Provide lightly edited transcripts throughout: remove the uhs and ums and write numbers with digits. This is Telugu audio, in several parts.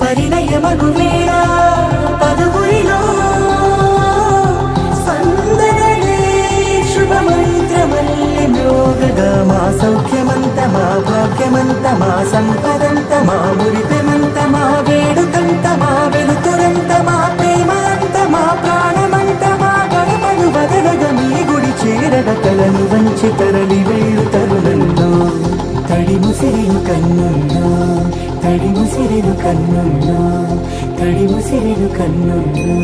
పరిణయమగు వేళ పదుగురిలో స్పందనలే శుభమంత్రమల్లి మ్రోగగా మా సౌఖ్యమంత మా భాగ్యమంత మా సంపదంత మా మురిపెమంత మా వేడుకంత మా వెలుతురంత మా ప్రేమంత మా ప్రాణమంత మా గడపను వదలగ మీ గుడి చేరగ తలను వంచి తరలి వేళ్ళు తరుణంలో తడి ముసిరిను కన్నుల్లో తడి ముసిరిను కన్నుల్లో తడి ముసిరిను కన్నుల్లో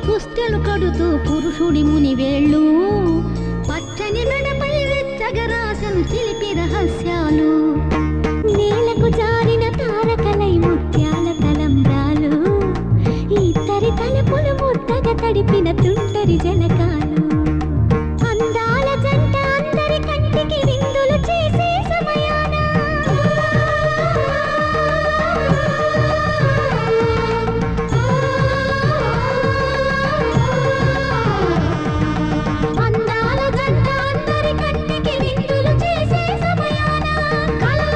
పుస్తెలు కడుతూ పురుషుడి ముని వేళ్ళు పచ్చని మెడపై వెచ్చగరాసను చిలిపి రహస్యాలు నేలకు జారిన తారకలై ముత్యాల తలంబ్రాలు ఇద్దరి తలుపులు ముద్దగా తడిపిన తుంటరి జలకాలు అందాల జంట అందరి కంటికి విందులు చేసే సమయాన అందాల జంట అందరి కంటికి విందులు చేసే సమయాన కలల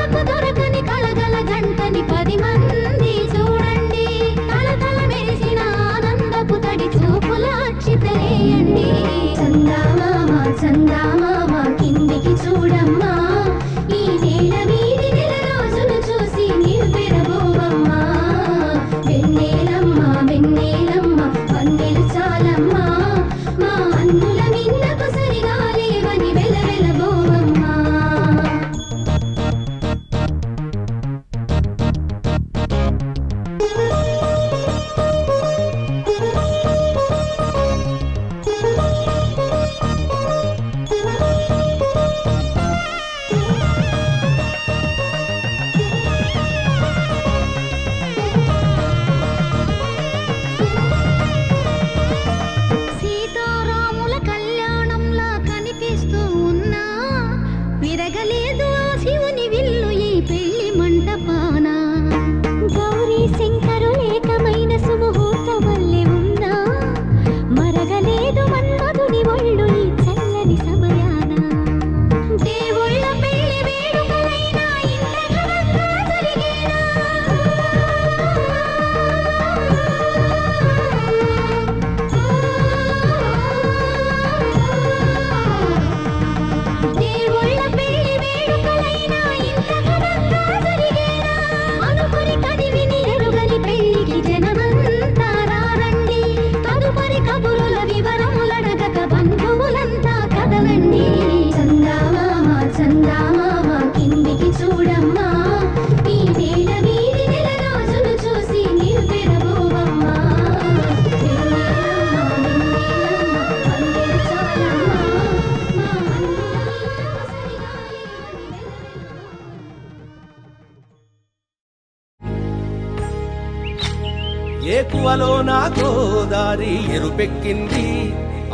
ఏకువలో నా గోదారి ఎరుపెక్కింది,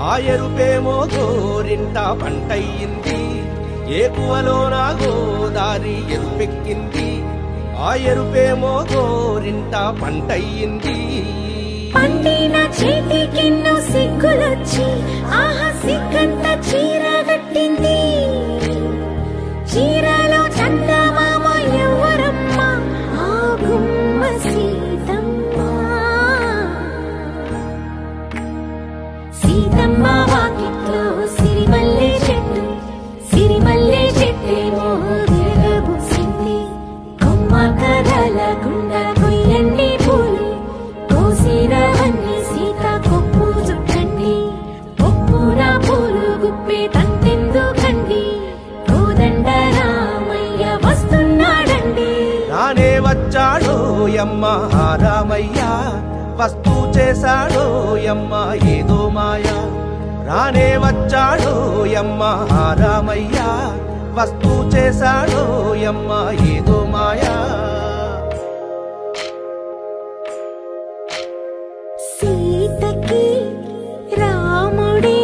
ఆ ఎరుపేమో గోరింట పంటయ్యింది. ఏకువలో నా గోదారి ఎరుపెక్కింది, ఆ ఎరుపేమో గోరింట పంటయ్యింది. పండిన చేతికెన్నో సిగ్గులొచ్చి ఆహా సిగ్గంత చీర కట్టింది. చీరలో చందమామ ఎవరమ్మ, ఆ గుమ్మ సీతమ్మ. సీతమ్మ వాకిట్లో సిరిమల్లె చెట్టు, సిరిమల్లె చెట్టేమో తిరగబూసింది. కొమ్మ కదలకుండా కొయ్యండి పూలు, కోసిరవన్నీ సీత కొప్పు చుట్టండి. కొప్పున పూలు గుప్పే తంతెందుకండి, కోదండ రామయ్య వస్తున్నాడండి. రానే వచ్చాడో యమ్మ రామయ్య, వస్తూ చేశాడో యమ్మ ఏదో మాయ. రానే వచ్చాడో యమ్మ రామయ్య, వస్తూ చేశాడో యమ్మ ఏదో మాయా. సీతకి రాముడే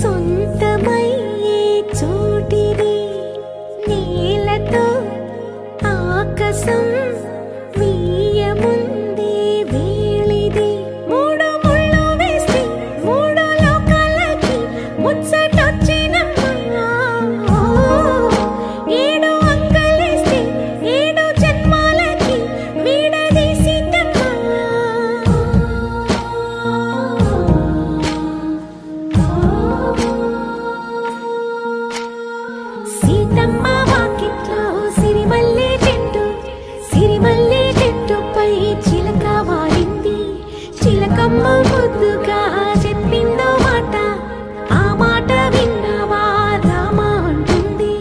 సొంతమయ్యే చోటిది, నేలతో ఆకాశం వీయముందే వేళిది. మూడు ముళ్ళు వేస్తే మూడు లోకాలకి ముచ్చటొచ్చినమ్మా. ఏడు అంకలేస్తే ఏడు జన్మాలకి వీడదీసి సీతమ్మ వాకిట్లో సిరిమల్లె చెట్టు, సిరిమల్లె చెట్టుపై చిలక వాలింది. చిలకమ్మ ముద్దుగా చెప్పిందో మాట, ఆ మాట విన్నవా రామ అంటుంది.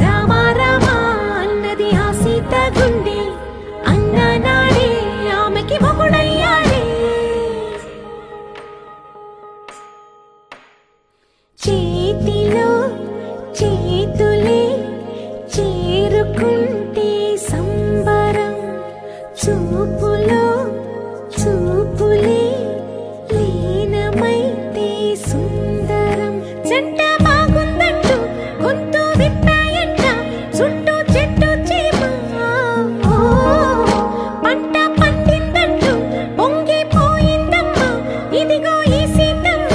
రామ రామ అన్నది ఆ సీత గుండె, అన్న నాడే ఆమెకి మొగుడయ్యాడే. చేతిలో చేతులే చేరుకుంటే సంబరం, చూపులో చూపులే లీనమైతే సుందరం. జంట బాగుందంటూ గొంతు విప్పాయంట చుట్టూ చెట్టు చీమ. పంట పండిందంటూ పొంగిపోయిందమ్మా, ఇదిగో ఈ సీతమ్మ.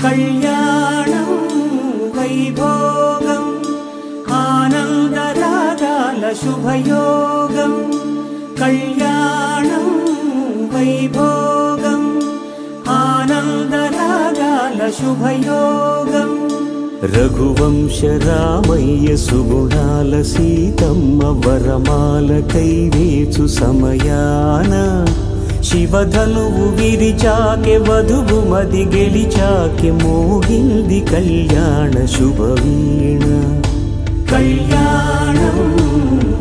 కళ్యాణం వైభోగం ఆనందరాగాల శుభయోగం. కళ్యాణం వైభోగం ఆనందరాగాల శుభయోగం. రఘువంశ రామయ్య సుగుణాల సీతమ్మ వరమాల కైవేచు సమయాన, శివధనువు విరిచాకె వధువు మది గెలిచాకె మోగింది కళ్యాణ శుభవీణ. కళ్యాణం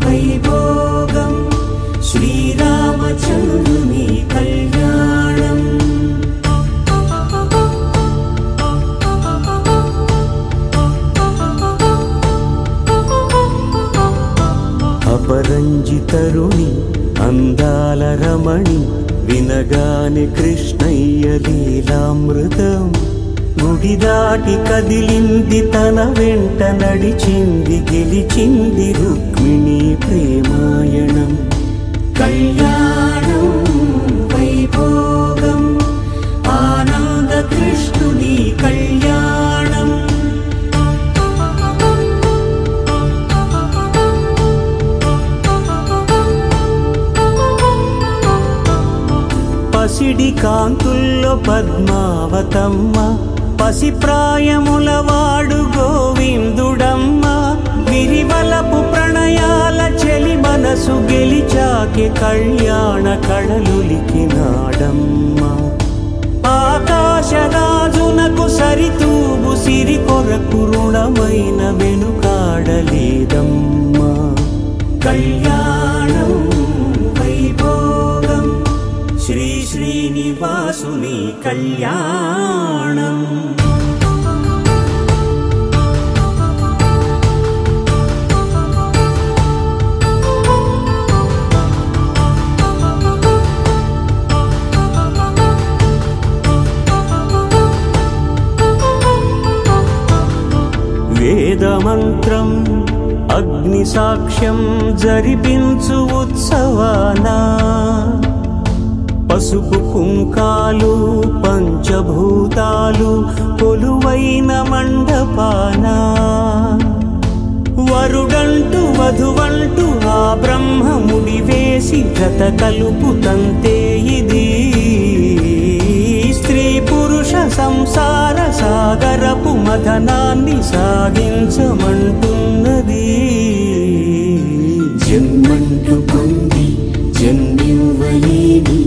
వైభోగం శ్రీరామచంద్రుని కళ్యాణం. అపరంజి తరుణి అందాల రమణి, వినగానే కృష్ణయ్య లీలామృతం. గుడి దాటి కదిలింది తన వెంట నడిచింది, గెలిచింది రుక్మిణి ప్రేమాయణం. కళ్యాణం వైభోగం ఆనంద కృష్ణుని కళ్యాణం. పసిడి కాంతుల్లో పద్మావతమ్మ, పసిప్రాయముల వాడు గోవిందుడమ్మ. విరివలపు ప్రణయాల చెలి మనసు గెలిచాకే కళ్యాణ కళలులికినాడమ్మ. ఆకాశరాజునకు సరితూగు సిరి కొరకు రుణమైన వెనుకాడలేదమ్మా. కళ్యాణం వైభోగం శ్రీ శ్రీనివాసుని కళ్యాణం. వేదమంత్రం అగ్ని సాక్ష్యం జరిపించు ఉత్సవానా, పసుపు కుంకాలు పంచభూతాలు కొలువైన మండపానా. వరుడంటూ వధువంటూ ఆ బ్రహ్మముడి వేసి జత కలుపుతంతే ఇది. స్త్రీ పురుష సంసార సాగరపు మథనాన్ని సాగించమంటున్నది. జన్మంటూ పొంది జన్మివ్వలేని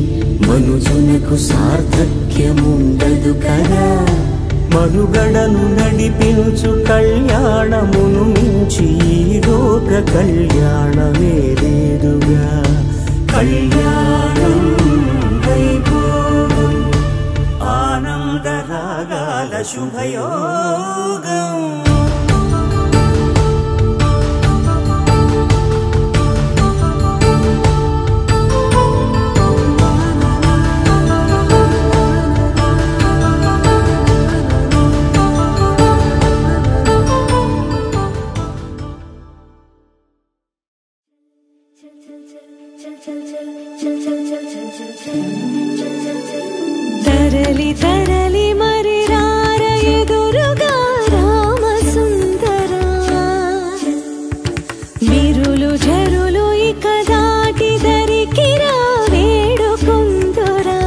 మనుజునకు సార్థక్యముండదు కదా. మనుగడను నడిపించు కళ్యాణమును మించి ఈ లోక కళ్యాణమే లేదుగా. కళ్యాణం వైభోగం ఆనందరాగాల శుభయోగం. తరలి తరలి మరి రార ఎదురుగా రామ సుందరా. విరులు జరులు ఇక దాటి దరికి రా వేడుకుందురా.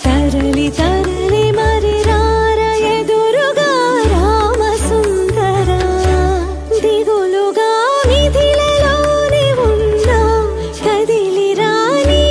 తరలి తరలి మరి రార ఎదురుగా రామ సుందరా. దిగులుగా నిధిలలోనే ఉన్నా కదిలి రాని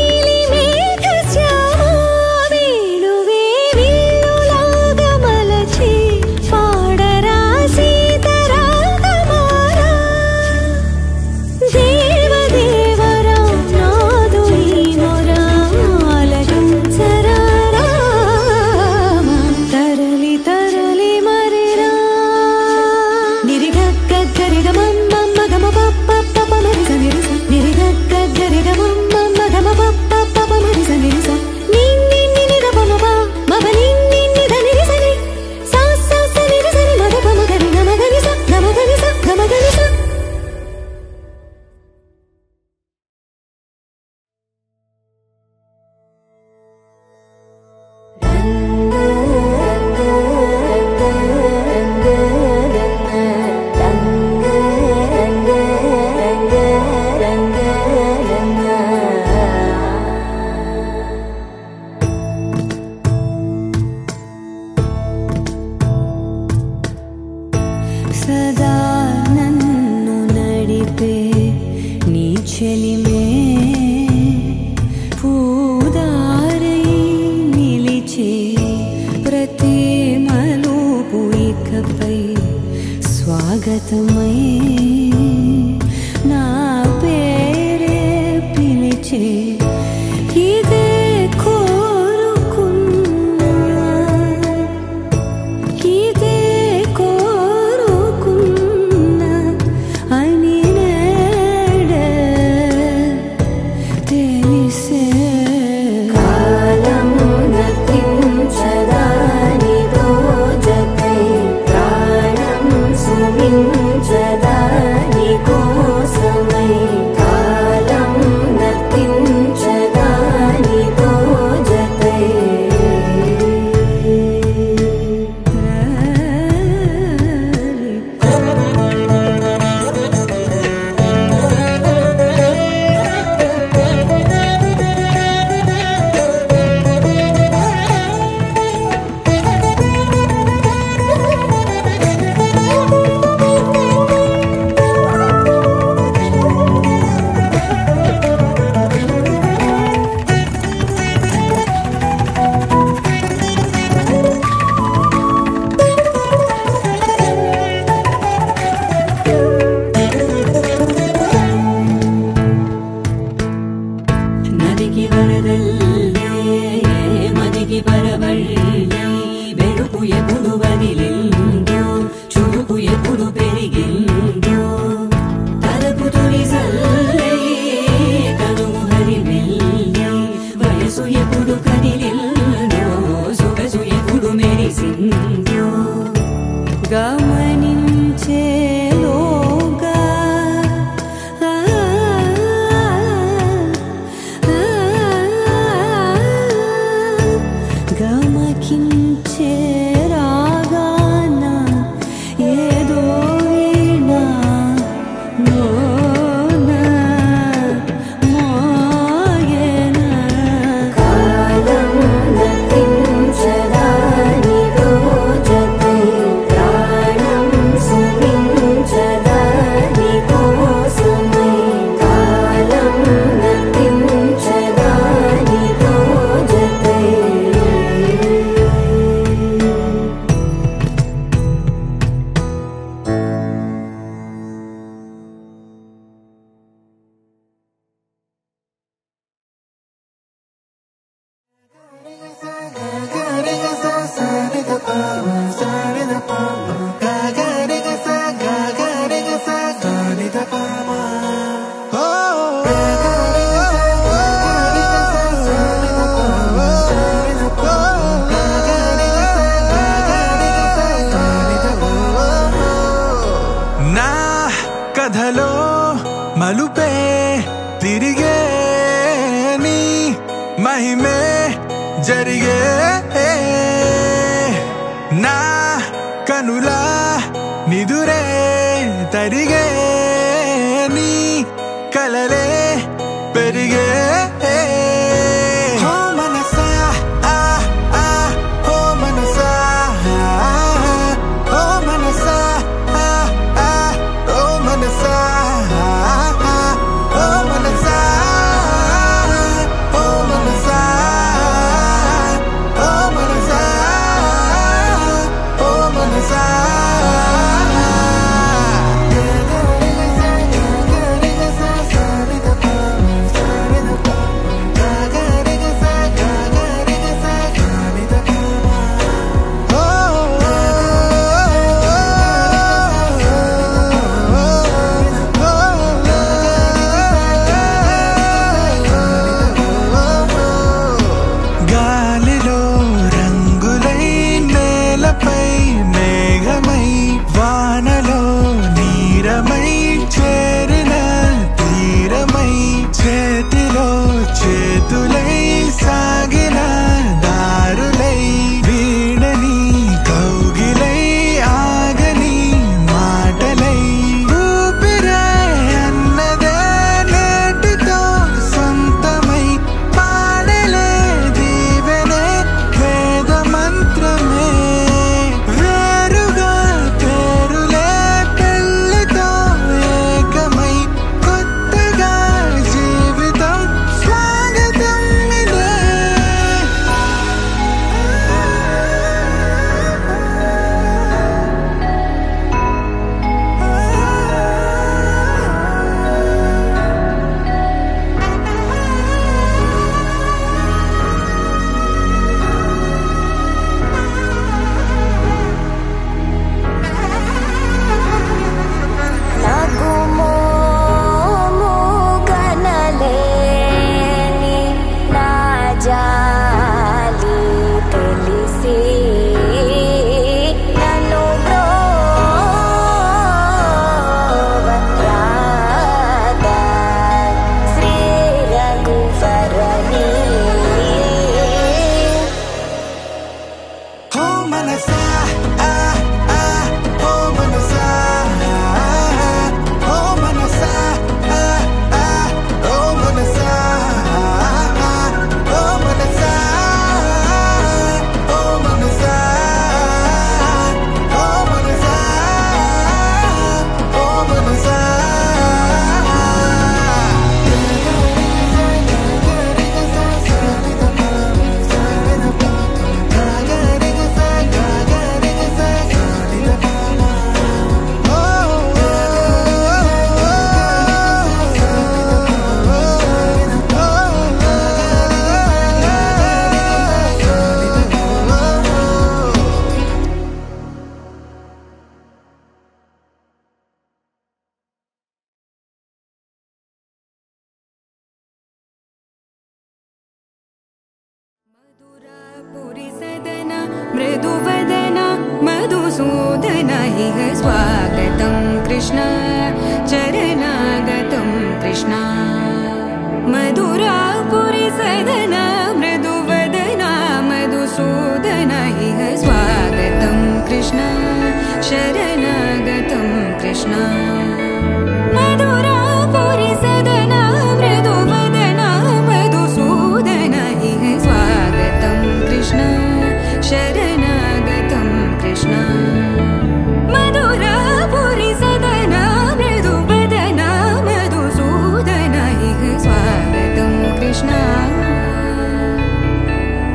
సదా నన్ను నడిపే నీ చెలిమే పూదారై నిలిచే ప్రతి మలుపు ఇకపై స్వాగతమై నా పేరే పిలిచే ఇదే కోరుకున్నా ఇదే కోరుకున్నా అని నేడే తెలిసే. కాలం గతించదాని దోజకై ప్రాణం సుమించదాని కోసమై. కాలం గతించ కథలో మలుపే తిరిగే నీ మహిమే జరిగే నా కనులా నిదురే తరిగే నీ కలలే పెరిగే मृदुवदना मधुसूदन इह स्वागतं कृष्ण चरणागतं कृष्ण मधुरापुरी सदना मृदुवदना मधुसूदन इह स्वागतं कृष्ण शरणागतं कृष्ण मधुरापुरी सदना मृदुवदना मधुसूदन इह स्वागतं कृष्ण शरणागतं कृष्ण मधुरापुरी सदना मृदुवदना मधुसूदन इह स्वागतं कृष्ण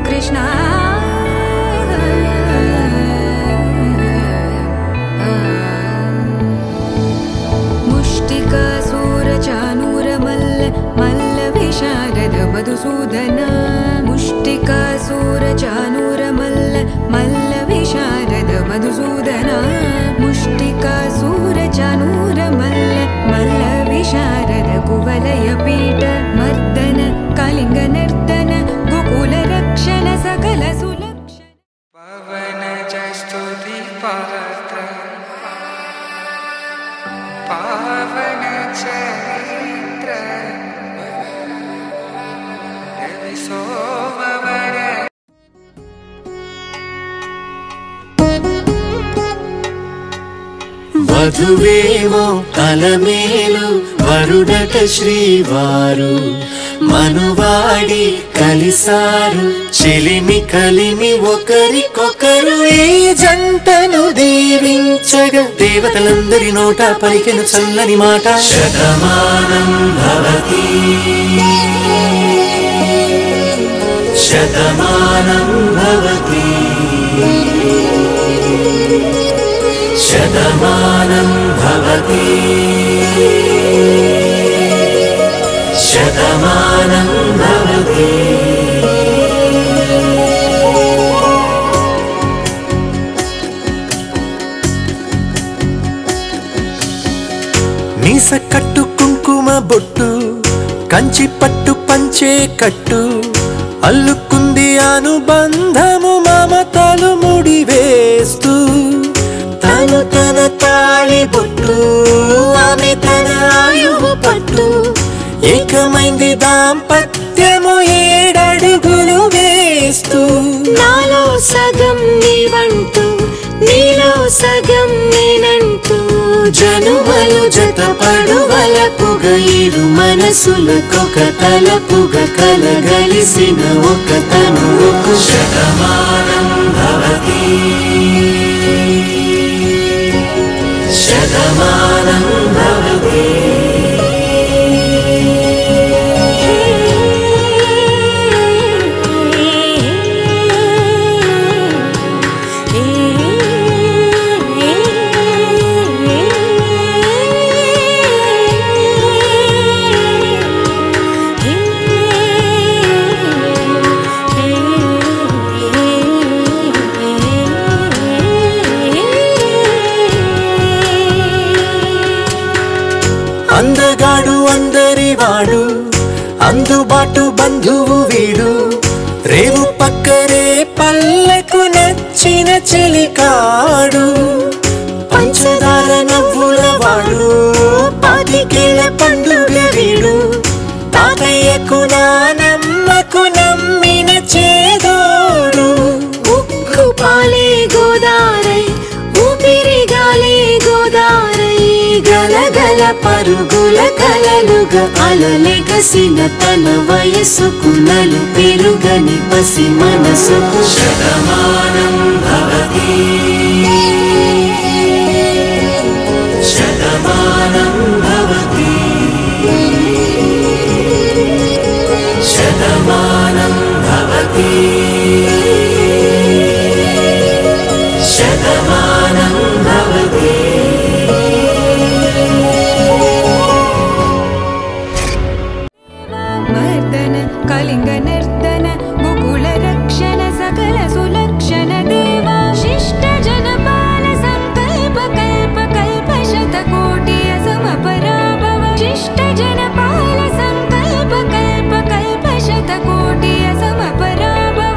कृष्ण मुष्टिकासूरचानूरमल्ल मल्लविशारद मधुसूदन मुष्टिकासूरचानूरमल्ल मल्लविशारद मधुसूदन मुष्टिकासूरचानूरमल्ल मल्लविशारद कुवलयपीठ मर्दन कलिङ्गनर्तन गोकुलरक्षण सकल सुलक्षण पवनजस्तुति पात्र पावन चरित्र रवि सोमवर వధువేమో అలమేలు వరుడట శ్రీవారు మనువాడి కలిసారు చెలిమి కలిమి ఒకరికొకరు ఈ జంటను దీవించగా దేవతలందరి నోట పలికెను చల్లని మాట శతమానం భవతి శతమానం భవతి శతమానం భవతి శతమానం భవతి మీస కట్టు కుంకుమ బొట్టు కంచి పట్టు పంచే కట్టు అల్లుకుంది అనుబంధము మమతలు ముడివేస్తూ తను తన తాళి బొట్టు ఆమె తన ఆయువు పట్టు ఏకమైంది దాంపత్యము 7 అడుగులు వేస్తూ నాలో సగం నీవంటూ నీలో సగం నేనంటూ జనుమలు జతపడువలపుగ ఇరు మనసులకొక తలపుగ కలగలిసిన ఒక తనువుకు శతమానం భవతి శతమానం భవతి అందగాడు అందరివాడు అందుబాటు బంధువు వీడు రేవు పక్కరే పల్లెకు నచ్చిన చెలికాడు పంచదార నవ్వుల వాడు పాతికేల పండుగ వీడు తాతయ్యకు నానమ్మకు నమ్మిన చేదోడు ఉక్కు పాలే గోదారై ఊపిరిగాలే గోదారై గలగల పరుగుల కలలుగా అలలెగసిన తన వయసుకు నలు పెరుగని పసి మనసుకు శతమానం భవతి శతమానం భవతి శతమానం భవతి శతమానం భవతి मर्दन कलिंग नर्तन गोकुल रक्षण सकल सुलक्षण देवा शिष्ट जनपाल संकल्प कल्प कल्प शतकोटि असमपराभव शिष्ट जनपाल संकल्प कल्प कल्प शतकोटि असमपराभव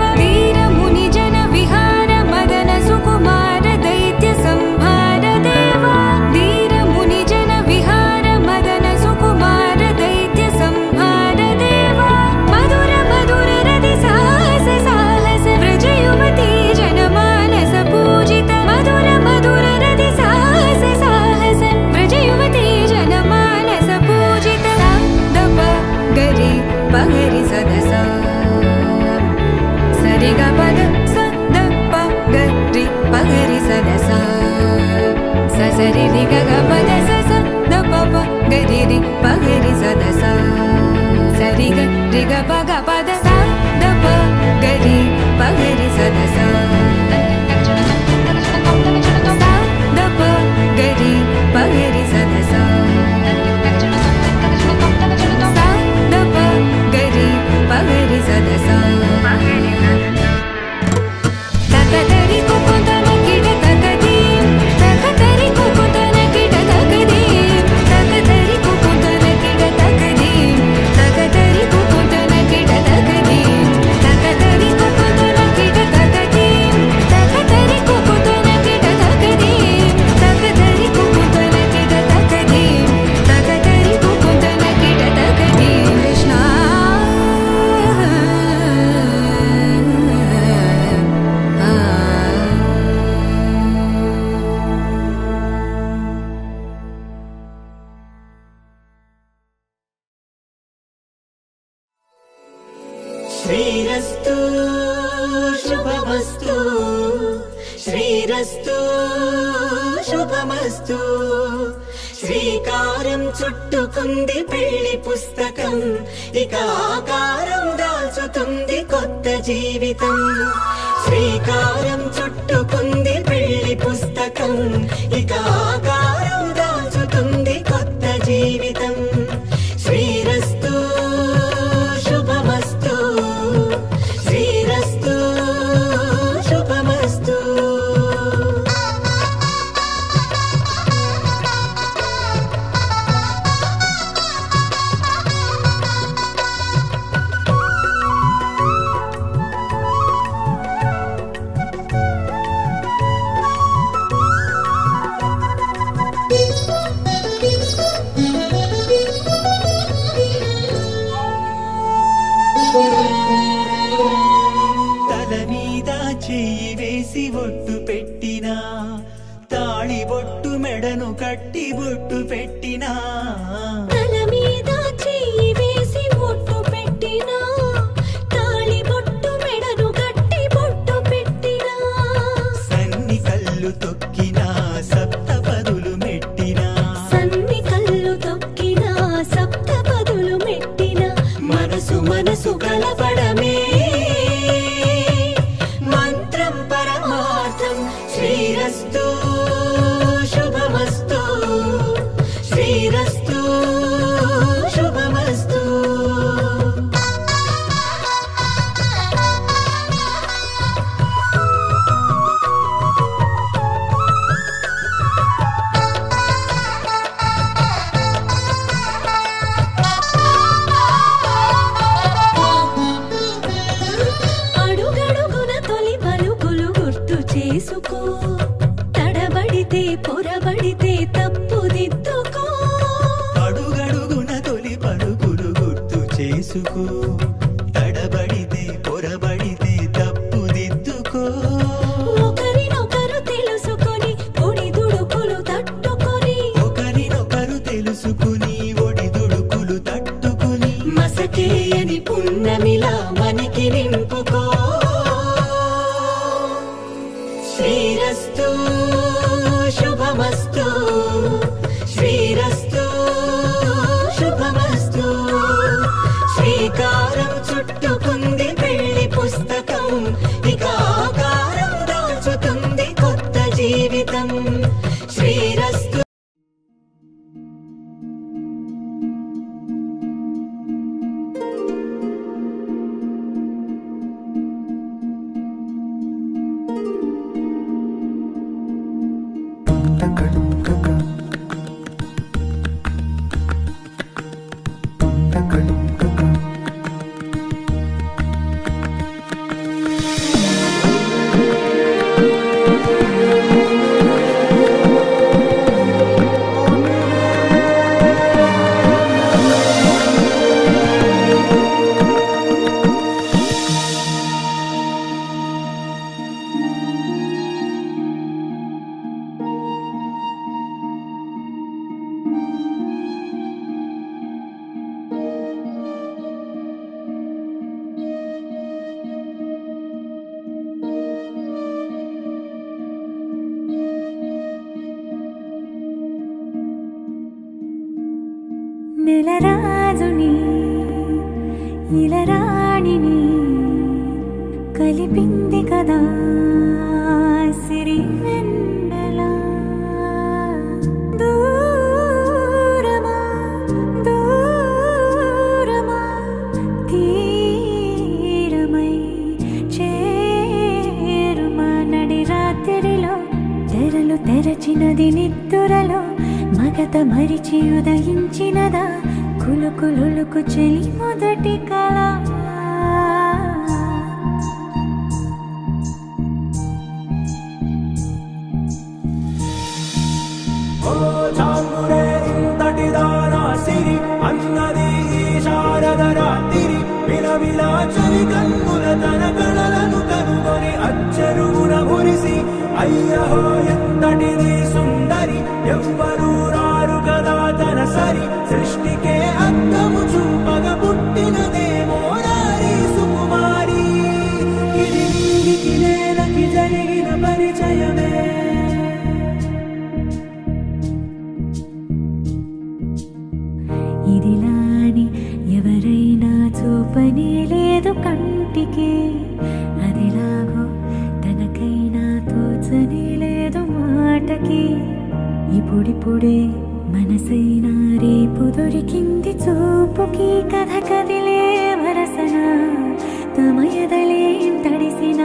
శ్రీరస్తు శుభమస్తు శ్రీరస్తు శుభమస్తు శ్రీకారం చుట్టుకుంది పెళ్లి పుస్తకం ఇక ఆకారం దాల్చుతుంది కొత్త జీవితం శ్రీకారం చుట్టుకుంది పెళ్లి పుస్తకం ఇక ఆకారం దాల్చుతుంది కొత్త జీవితం శ్రీరస్తు శుభమస్తు శ్రీరస్తు శుభమస్తు తల మీద చెయ్యి వేసి ఒట్టు పెట్టినా తాళి బొట్టు మెడను కట్టి బొట్టు పెట్టినా తల మీద చెయ్యి వేసి ఒట్టు పెట్టినా తాళి బొట్టు మెడను కట్టి బొట్టు పెట్టినా సన్ని కళ్ళు తొక్కినా సప్త పదులు మెట్టినా సన్ని కళ్ళు తొక్కినా సప్త పదులు మెట్టినా మనసు మనసు కలపడమే మంత్రం పరమార్థం శ్రీరస్తు శుభమస్తు శ్రీరస్తు శుభమస్తు అడుగడుగున తొలి పలుకులు గుర్తు చేసుకో తడబడితే పొరబడితే తప్పు దిద్దుకో అడుగడుగున తొలి పలుకులు గుర్తు చేసుకో తడబడితే పొరబడితే తప్పు దిద్దుకో ఒకరినొకరు తెలుసుకొని ఒడిదుడుకులు తట్టుకొని ఒకరినొకరు తెలుసుకుని ఒడిదుడుకులు తట్టుకుని మసకేయని పున్నమిలా మనకి నింపుకో శ్రీరస్తు శుభమస్తు శ్రీరస్తు శుభమస్తు శ్రీకారం చుట్టుకుంది పెళ్లి పుస్తకం ఇక ఆకారం దాల్చుతుంది కొత్త జీవితం శ్రీరస్తు నెలరాజుని ఇలరాణిని కలిపింది కదా సిరి వెన్నెల దూరమా దూరమా తీరమై చేరుమా నడి రాత్రిలో తెరలు తెరచినది నిద్దురలో మగత మరిచి ఉదయించినదా కులుకులుకు చెలి మొదటి కళ అన్నది శారద రాత్రి విలవిలా చలి కన్నుల తన కళలను కనుగొని అచ్చరువున మురిసి అయ్యహో ఎంతటిది సుందరి ఎవ్వరూ రారు కదా తన సరి సృష్టికే అద్దము చూపగ పుట్టినదేమో నారీ సుకుమారి ఇదిలాని ఎవరైనా చూపనే లేదు కంటికి, అదిలాగో తనకైనా తోచనే లేదు మాటకి. ఇప్పుడిప్పుడే మనసైనా రేపు దొరికింది చూపుకి, కథ కదిలే వరసన తమ ఎదలేం తడిసిన,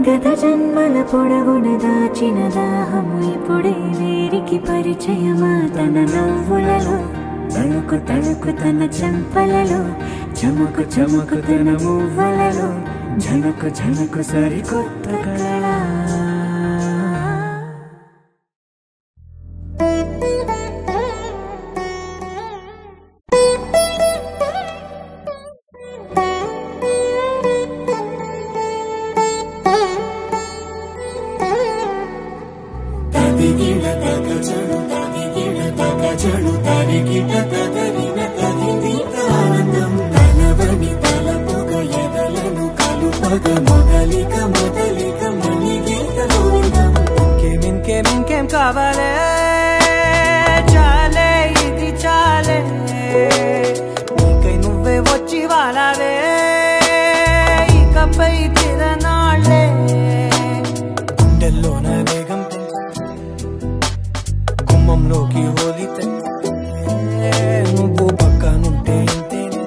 గత జన్మల పొడవున దాచిన దాహము ఇప్పుడే వేరికి పరిచయమా. తన నవ్వులలో తణుకు తణుకు తన చెంపలలో, చమకు చమకు తన మువ్వలలో, ఝనకు ఝనకు సరికొత్త కళ. ఇంకేం కావాలే చాలే ఇది చాలే, నీకై నువ్వే వచ్చి వాలావే ఇకపై తిరనాళ్ళే. గుండెల్లోన వేగం గుమ్మంలోకి హోలితే నువ్వు పక్కనుంటే ఇంతేనే,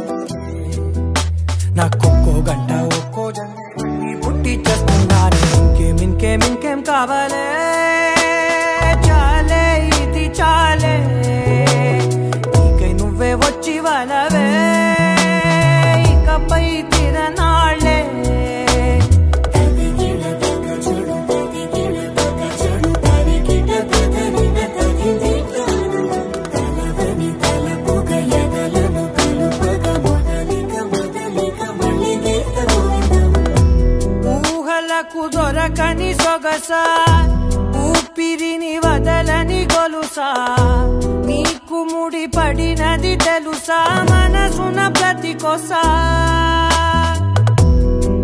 నాకొక్కో గంట ఒక్కో జంట పుట్టి చేస్తున్నాను. ఇంకేం కావాలే చాలే ఇది చాలే, నీకై నువ్వే వచ్చి వాలవే ఇకపై తిరనాళ్ళే. ఊహలకు దొరకని సొగసా, ఊపిరిని వదలని గొలుసా, నీకు ముడి పడినది తెలుసా మనసున ప్రతి కొసా.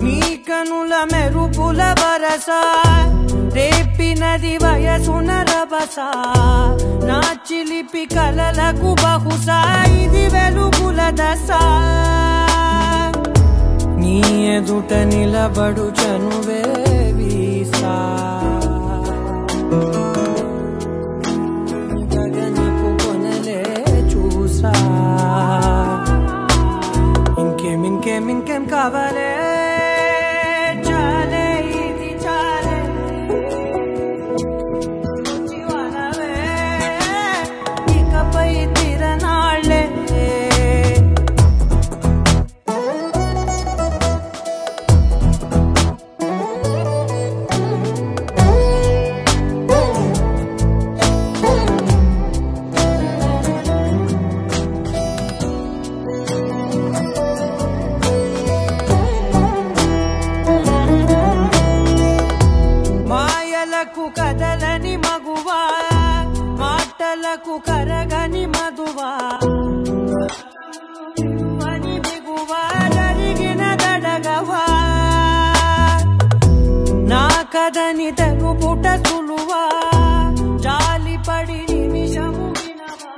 నీ కనుల మెరుపుల వరసా, రేపినది వయసున రభసా, నా చిలిపి కలలకు బహుశా ఇది వెలుగుల దశ. నీ ఎదుట నిలబడు చనువే వీసా, గగనపు కొనలే చూసా. ఇంకేం కావాలే చాలే ఇది చాలే, జీవనవే ఇకపై తిరనాళ్ళే. కదలని మగువా, మాటలకు కరగని మధువా, పని బిగువా జరిగిన దడగవా, నా కదని తెలుపుట సులువా, జాలిపడి నిమిషము వినవా,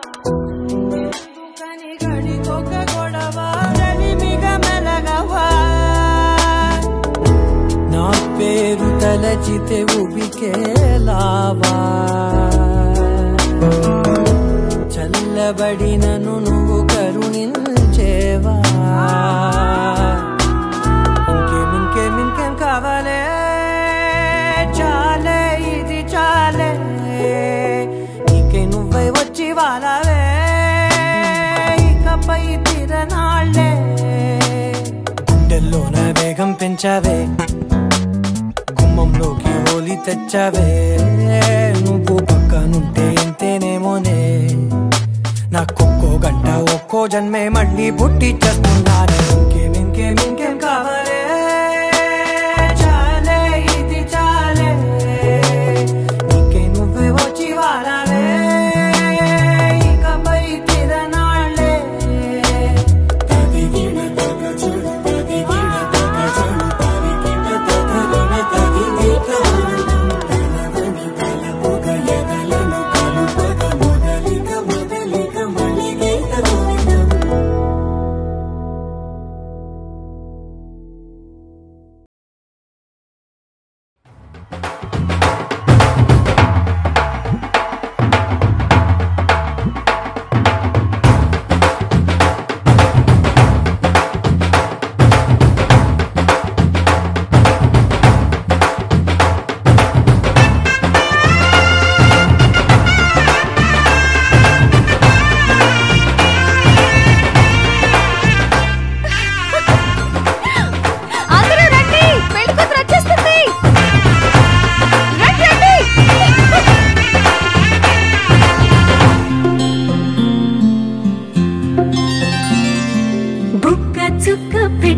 ఎందుకని గడికొక గొడవ రలిమిగ మెలగవా. నా పేరు తలచితే ఉబికేలావా, చల్లబడినను నువ్వు కరుణించేవా. ఇంకేం కావాలే చాలే ఇది చాలే, నీకై నువ్వై వచ్చి వాలావే ఇకపై తిరనాళ్ళే. గుండెల్లోన వేగం పెంచావే, గుమ్మంలోకి హోలీ తెచ్చావే, నువ్వు పక్కనుంటే ఇంతేనేమోనే, నాకొక్కో గంట ఒక్కో జన్మే మళ్ళీ పుట్టి చేస్తున్నాను. ఇంకేం కావాలే చాలే ఇది చాలే, నీకై నువ్వే వచ్చి వాలావే ఇకపై తిరనాళ్ళే. మొదలిక మొదలిక మళ్ళీ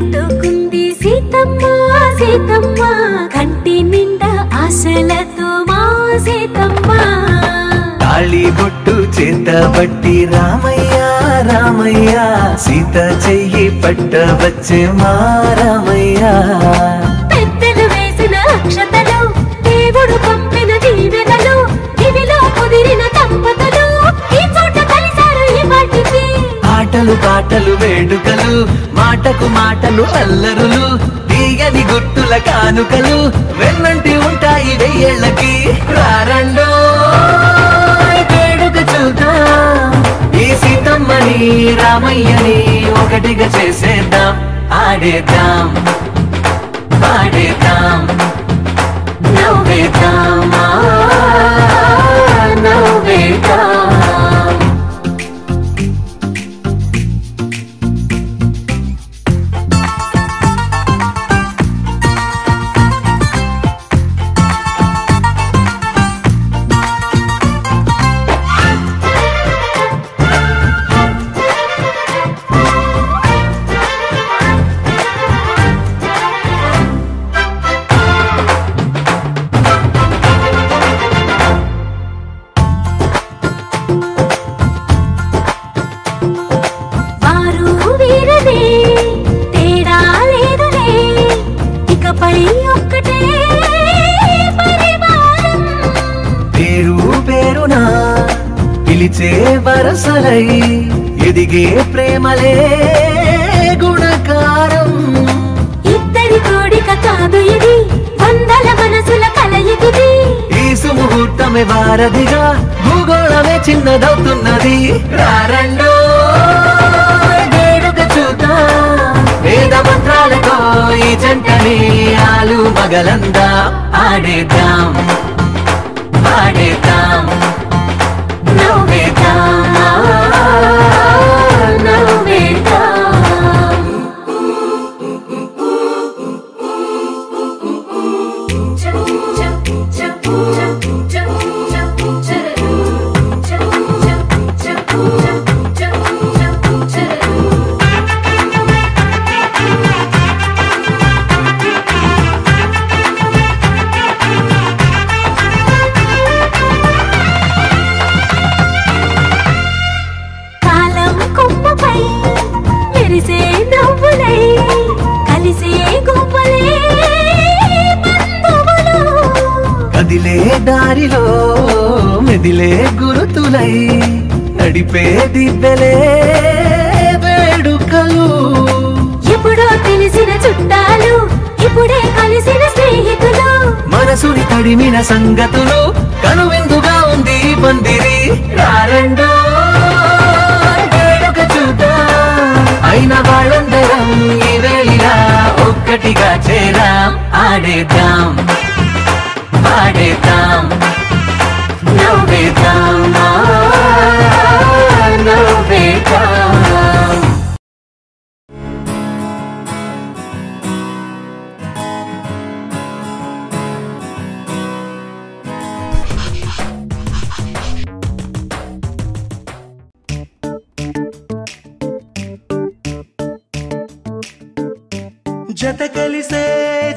పెట్టుకుంది సీతమ్మ సీతమ్మ కంటి నిండా ఆశలతో మా సీతమ్మ తాళి బొట్టు చేతబట్టి రామయ్య రామయ్య సీత చెయ్యి పట్టవచ్చే మా రామయ్య పెద్దలు వేసిన అక్షతలు దేవుడు పంపిన దీవెనలు దివిలో కుదిరిన దంపతులు ఈ చోట కలిసారు ఈ వాటికి ఆటలు పాటలు వేడుకలు మాటకు మాటలు అల్లరులు తీయని గుర్తుల కానుకలు వెన్నంటి ఉంటాయి వెయ్యేళ్ళకి రారండో వేడుక చూద్దాం ఈ సీతమ్మని రామయ్యని ఒకటిగా చేసేద్దాం ఆడేద్దాం పాడేద్దాం నవ్వేద్దాం నవ్వేద్దాం పిలిచే వరసలై ఎదిగే ప్రేమలే గుణకారం ఇద్దరి కోడిక కాదు ఇది వందల మనసుల కలయికిది ఈ సుముహూర్తమే వారధిగా భూగోళమే చిన్నదవుతున్నది రారండో వేడుక చూద్దాం వేద మంత్రాలతో ఈ జంటని ఆలు మగలందా ఆడేద్దాం పాడేద్దాం నవ్వేద్దాం నవ్వేద్దాం కదిలే దారిలో మెదిలే గురుతులై నడిపే దివ్వెలే వేడుకలు ఎప్పుడో తెలిసిన చుట్టాలు ఇప్పుడే కలిసిన స్నేహితులు మనసుని తడిమిన సంగతులు కనువిందుగా ఉంది పందిరి రారండో వేడుక చూద్దాం అయిన వాళ్ళందరం ఈ వేళ ఒక్కటిగా చేరాం ఆడేద్దాం పాడేద్దాం నవ్వేద్దాం నవ్వేద్దాం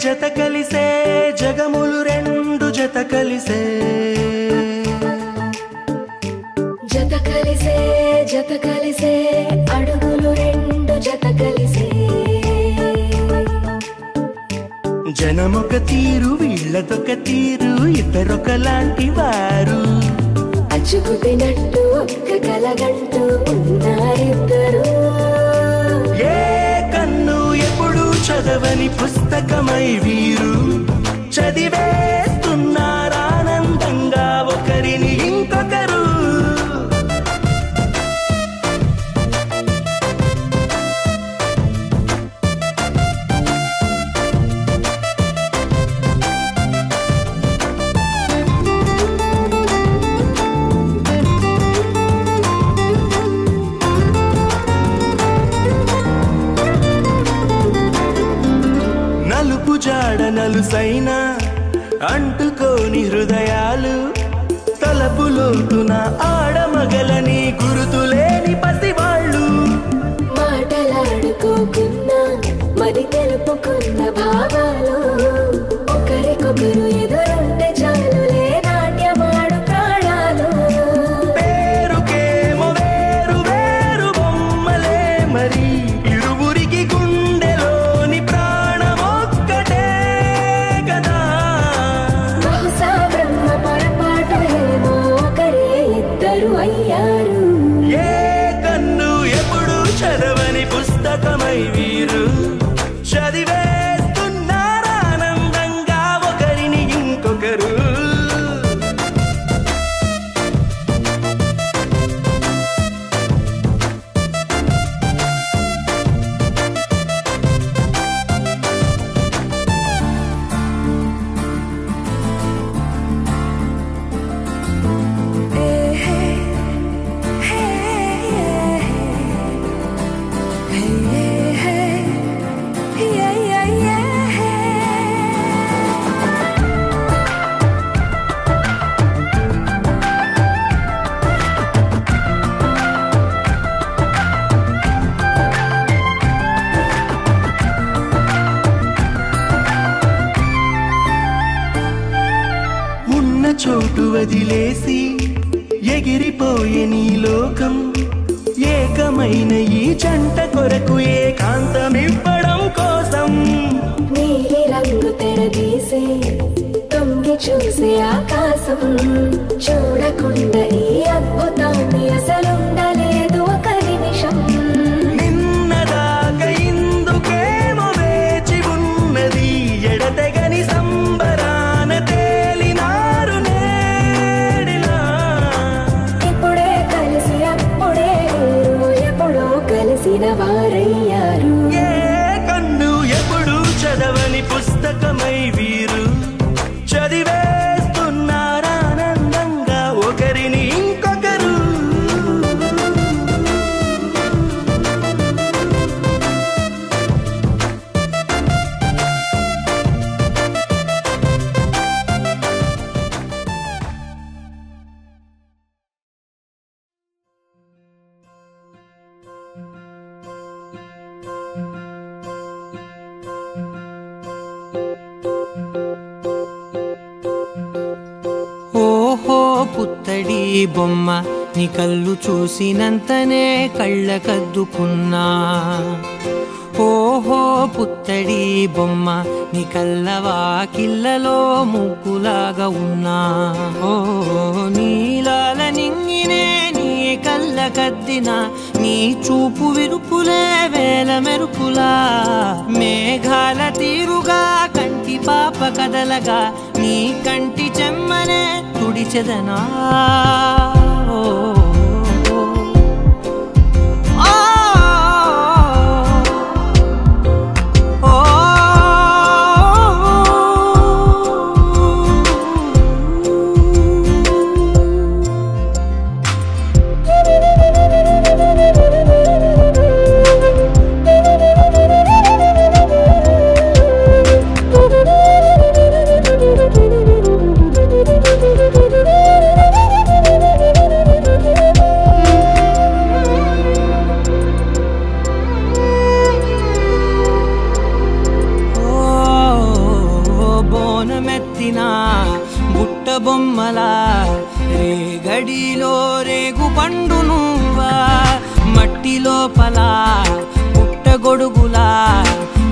జత కలిసే జగములు రెండు జత కలిసే అడుగులు రెండు జత కలిసే జనమొక తీరు వీళ్ళదొక తీరు ఇద్దరొకలాంటి వారు అచ్చుకుతినట్టు ఒక్క కలగంటూ ఉన్నారిద్దరు ఏ కన్ను ఎప్పుడు చదవని పుస్తకమై వీరు చదివేస్తున్నారానందంగా ఒకరిని ఇంకొకరు నలుపు జాడ నలుసైన అంటుకోని హృదయాలు తలపులోతున ఆడమగలని గురుతులేని పసివాళ్ళు మాటలాడుకోకున్నా మరి వదిలేసి ఎగిరిపోయే నీ లోకం ఏకమైన ఈ జంట కొరకు ఏకాంతమివ్వడం కోసం నీలి రంగు తెరదీసే తొంగి చూసే ఆకాశం చూడకుండా ఈ అద్భుతాన్ని అసలుండలేదు ఒక నిమిషం నిన్నదాకా ఇందుకేమో వేచి ఉన్నది ఎడతెగని సంబరాన తేలినారు నేడిలా ఇప్పుడే కలిసి అప్పుడే ఎప్పుడో కలిసిన వారయ్యారు ఏ కన్ను ఎప్పుడు చదవని పుస్తకమై వీరు చదివేస్తున్నారానందంగా ఒకరిని ఇంకొకరు ఓహో పుత్తడి బొమ్మ నీ కళ్ళు చూసినంతనే కళ్ళకద్దుకున్నా ఓహో పుత్తడి బొమ్మ నీ కళ్ళవాకిళ్ళలో ముగ్గులాగా ఉన్నా ఓ నీలాల నింగినే నీ కళ్ళకద్దిన నీ చూపు విరుపులే వేల మెరుపులా మేఘాల తీరుగా కంటి పాప కదలగా నీ కంటి చెమ్మనే తుడిచెదనా బుట్ట బొమ్మలా రేగడిలో రేగు పండు నువ్వా మట్టి లోపల పుట్ట గొడుగులా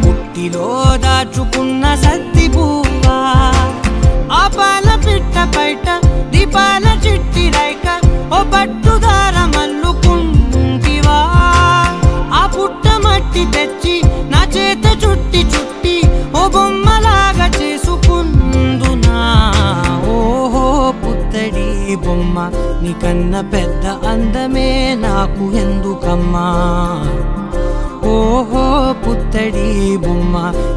పుట్టిలో దాచుకున్న సత్తి పువ్వా ఆ పాల పిట్ట బయట దీపాల చిట్టి రైక ఓ పట్టుదార మల్లుకుంటివా ఆ పుట్ట మట్టి తెచ్చి నా చేత చుట్టి చుట్టి ఓ బొమ్మలాగా చేసుకుందునా ఓహో పుత్తడి బొమ్మ నీకన్న పెద్ద అందమే నాకు ఎందుకమ్మా ఓహో పుత్తడి బొమ్మ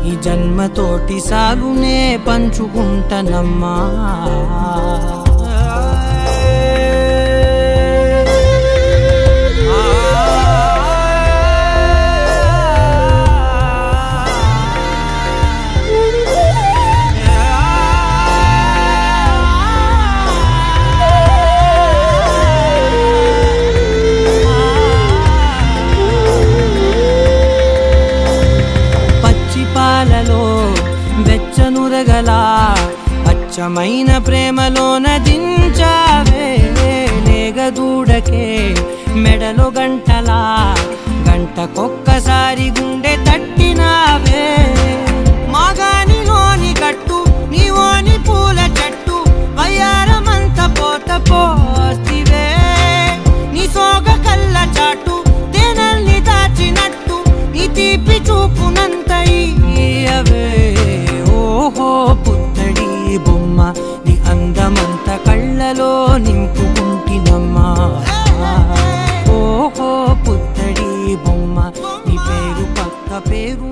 ఈ జన్మతోటి సాలునే పంచుకుంటనమ్మా వెచ్చనురగలా అచ్చమైన ప్రేమలోన దించావే లేగదూడకే మెడలో గంటలా గంటకొక్కసారి గుండె తట్టినావే మాగానిలోని గట్టు నీవోని పూల చెట్టు వయ్యారమంత పోత పోస్తివే నీ సోగ కళ్ళ చాటు తేనల్ని దాచినట్టు నీ తీపి చూపునంత ఇయ్యవే ఓహో పుత్తడి బొమ్మ నీ అందమంత కళ్ళలో నింపుకుంటినమ్మా ఓహో పుత్తడి బొమ్మ నీ పేరు పక్క పేరు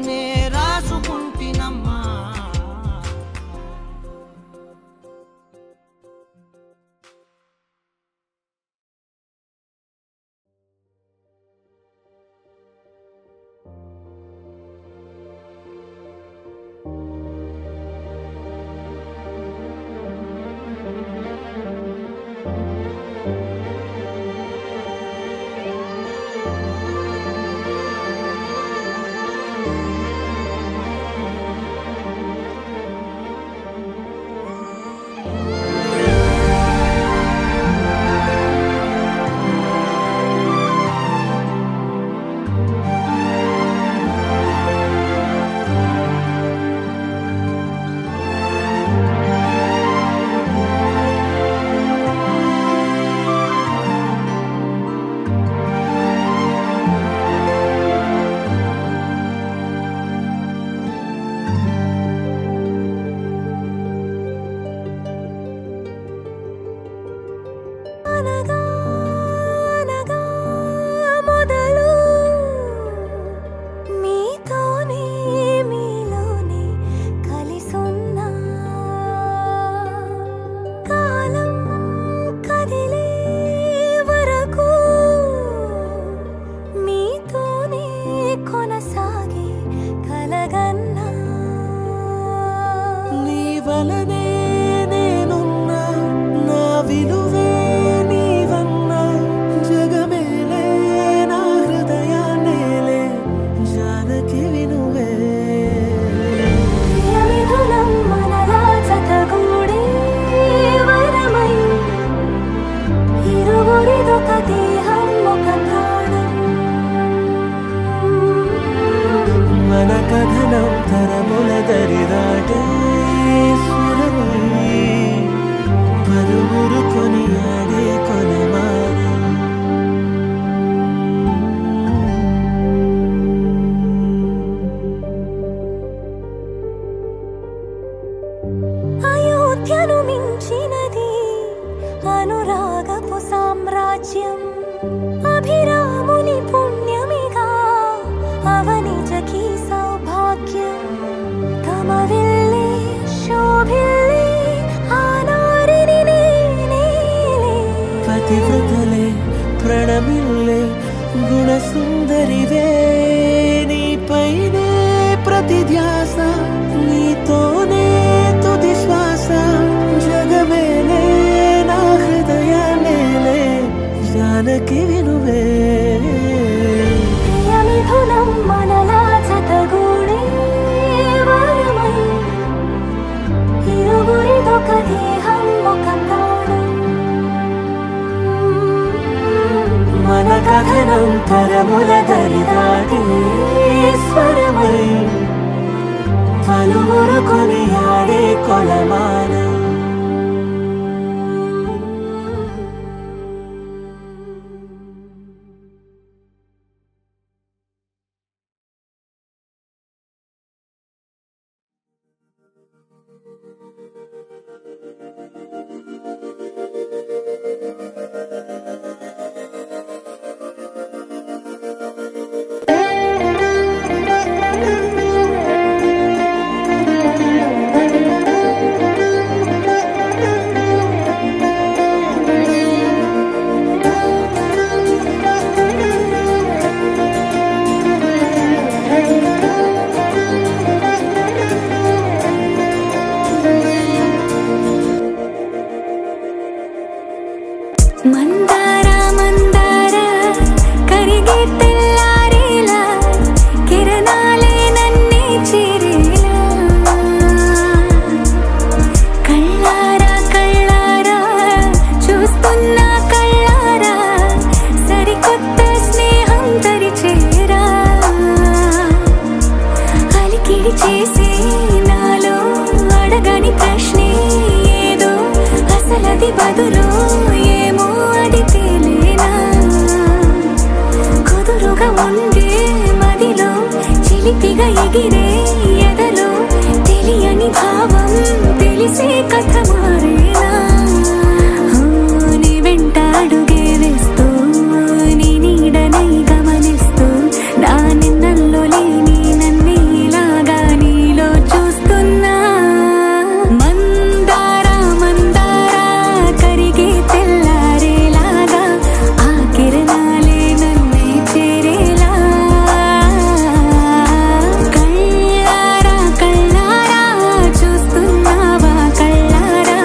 సుందరివే నీపైనే ప్రతి ధ్యాస నీతోనే తుది శ్వాస జగమేలే నా హృదయమేలే జానకి వినువే మిథునం మనలా జతగూడే వరమై ఇరువురిదొక దేహం ఒక ప్రాణం మన కథనం తరముల దరిదాటి స్వరమై పలువురు కొనియాడే కొలమానం మందార మందార కరిగే తెల్లారేలా కిరణాలే నన్నే చేరేలా కళ్ళారా కళ్ళారా చూస్తున్నా కళ్ళారా సరికొత్త స్నేహం తరిచేరా అలికిడి చేసే నాలో అడగని ప్రశ్నే ఏదో అసలది బదులు ఏమో అది తేలేనా కుదురుగా ఉండే మదిలో చిలిపిగా ఎగిరే ఎదలో తెలియని భావం తెలిసే కథ మారేనా నీ వెంట అడుగే వేస్తూ నీ నీడనై గమనిస్తూ నా నిన్నల్లో లేని నన్నే ఇలాగా నీలో చూస్తున్నా మందార మందార కరిగే తెల్లారేలాగా ఆ కిరణాలే నన్నే చేరేలా కళ్ళారా కళ్ళారా చూస్తున్నావా కళ్ళారా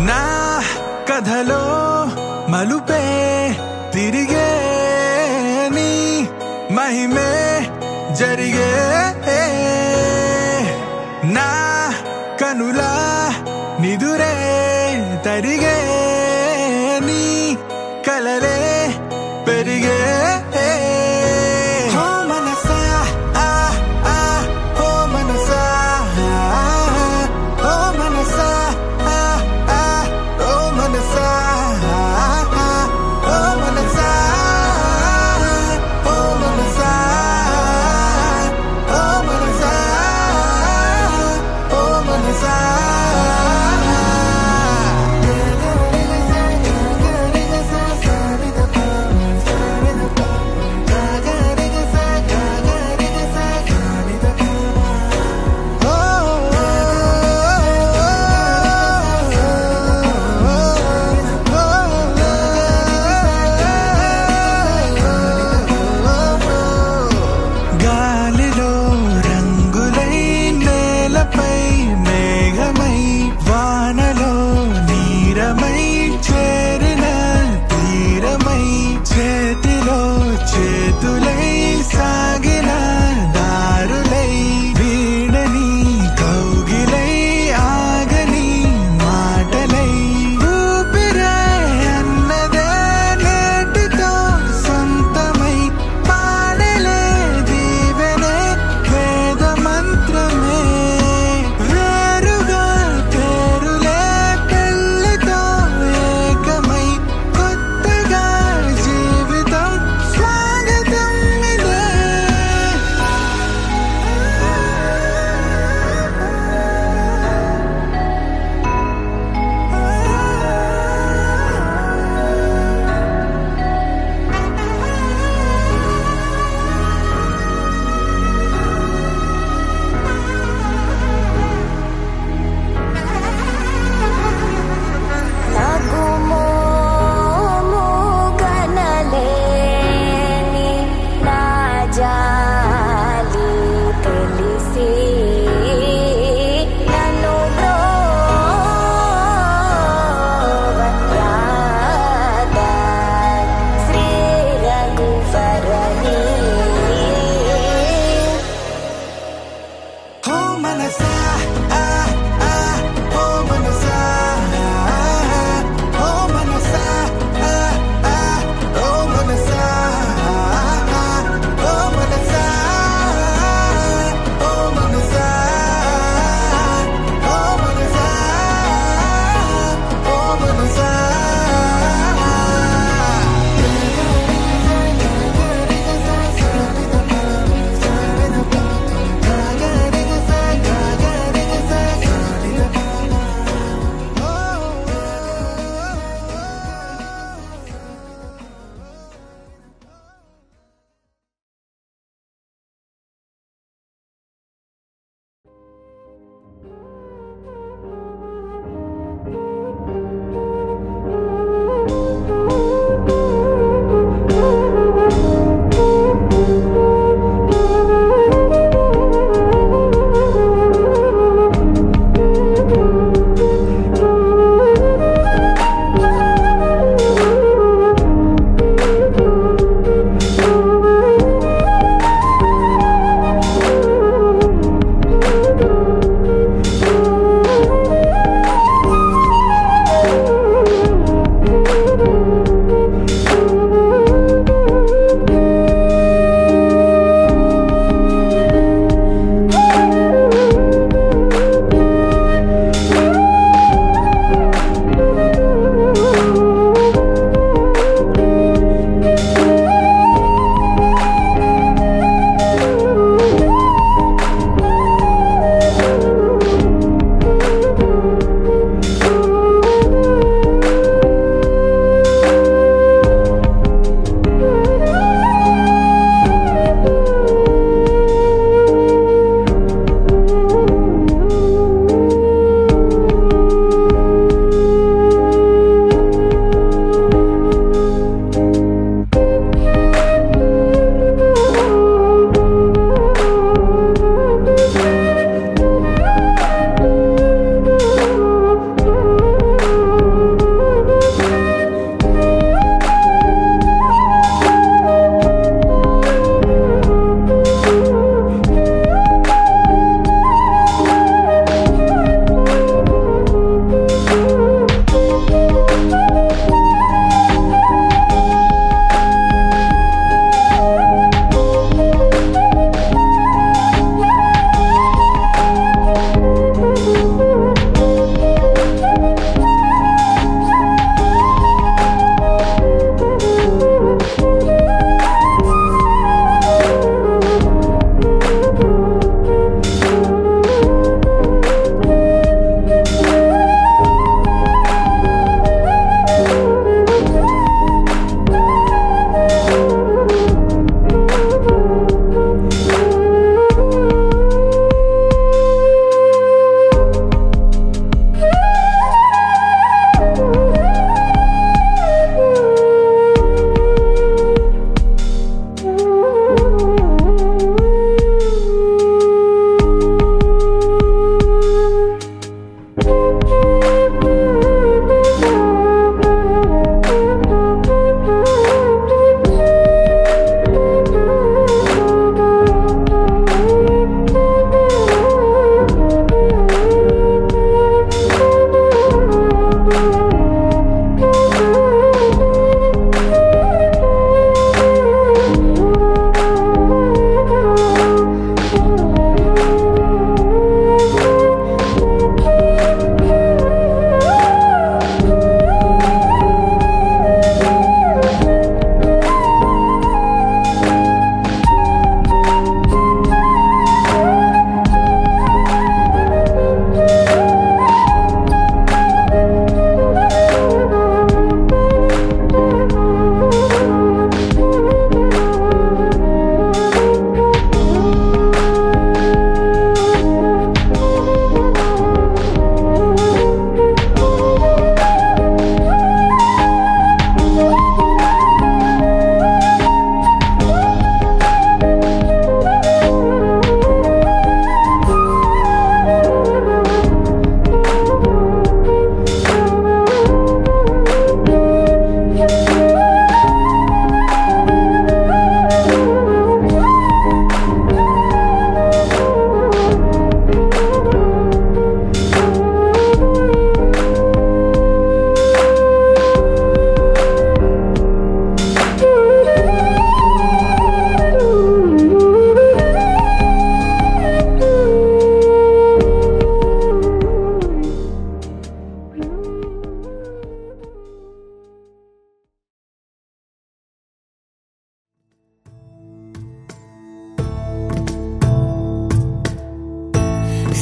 నా కథలో మలుపే తిరిగే నీ మహిమే జరిగే నా కనులా నిదురే తరిగే నీ కలలే పెరిగే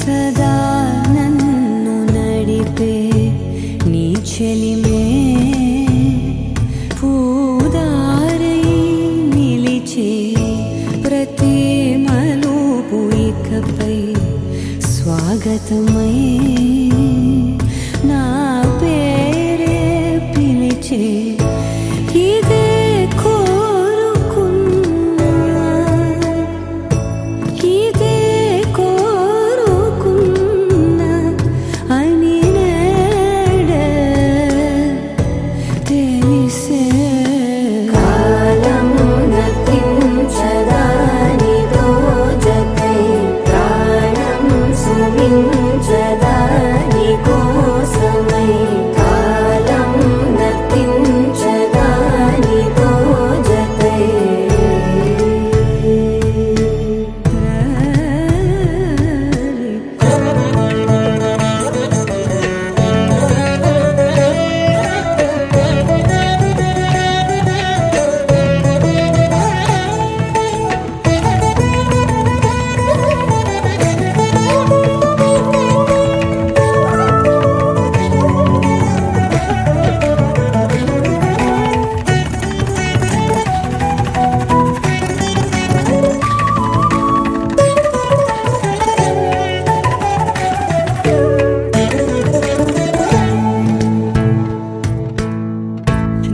సదా నన్ను నడిపే నీ చెలిమే పూదారై నిలిచే ప్రతి మలుపు ఇకపై స్వాగతమై నా పేరే పిలిచే ఇదే కోరుకున్నా ఇదే కోరుకున్నా అని నేడే తెలిసే కాలం నతించదానిదో జతై ప్రాణం సుమించదాని కోసమై కాలం నతించదానిదో జతై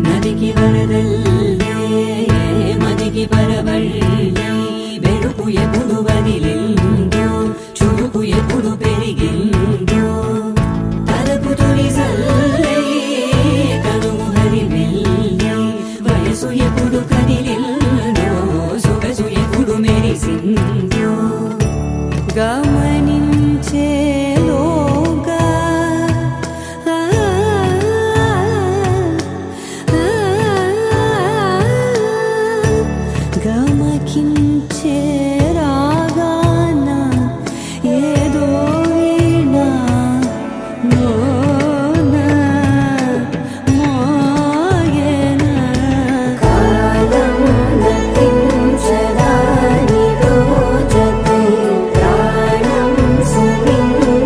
నదికి వరదల్లే మదికి పరవళ్ళే వెలుపు ఎప్పుడు వదిలిందో చురుకు ఎప్పుడు పెరిగిందో తలపు తొలి సల్లే కనుము హరివెల్లే వయసు ఎప్పుడు కదిలిందో సొగసు ఎప్పుడు మెరిసిందో గమనించేలోగా గమకించే రాగాన ఏదో వీణా మోనా మోయేనా కాలం నతించదానిదో జతై ప్రాణం సుమించ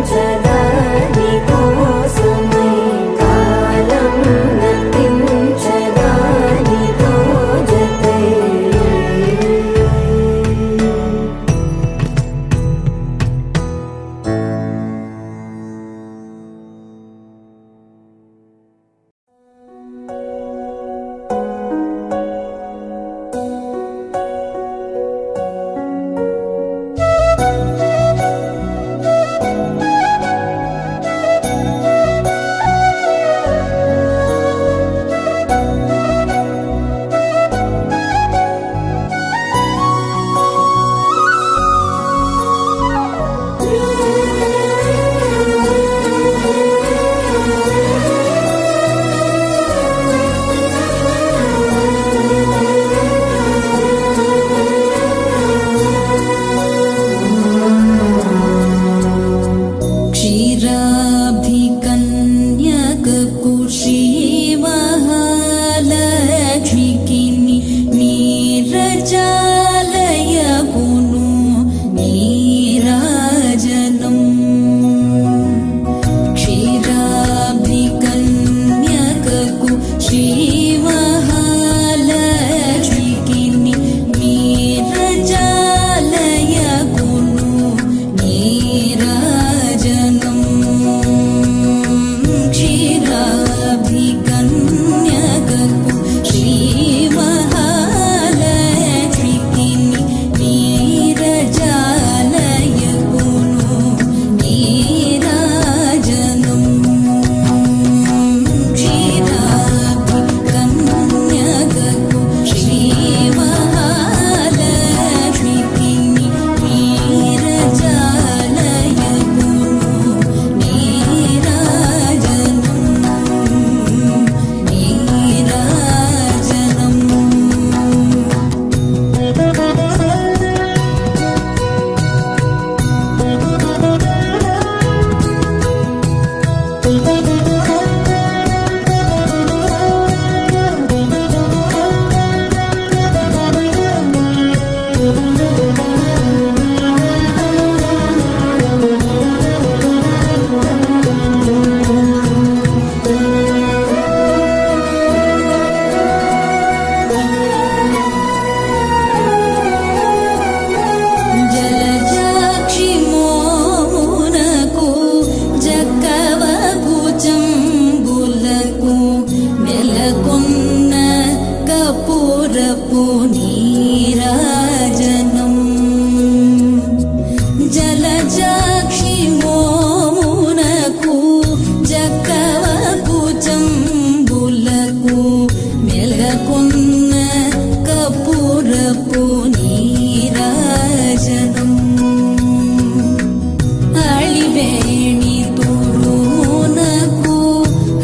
అలివేణి తురునకు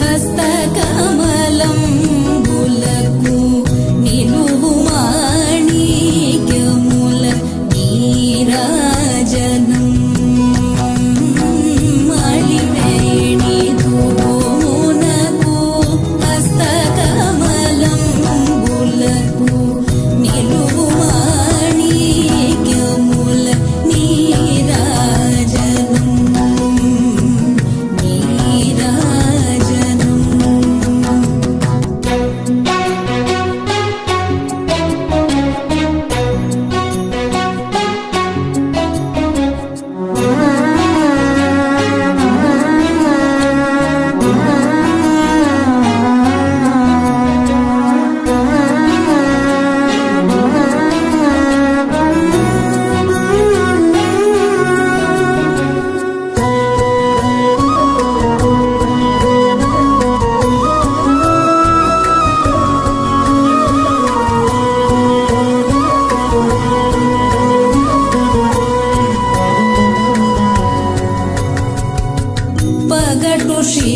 హస్తకమలంబులకు నిలువు మాణిక్యముల నీరాజనం అలివేణి తురునకు హస్తకమలంబులకు నిలువు మాణిక్యముల నీరాజనం నీరాజనం పగటు శ్రీ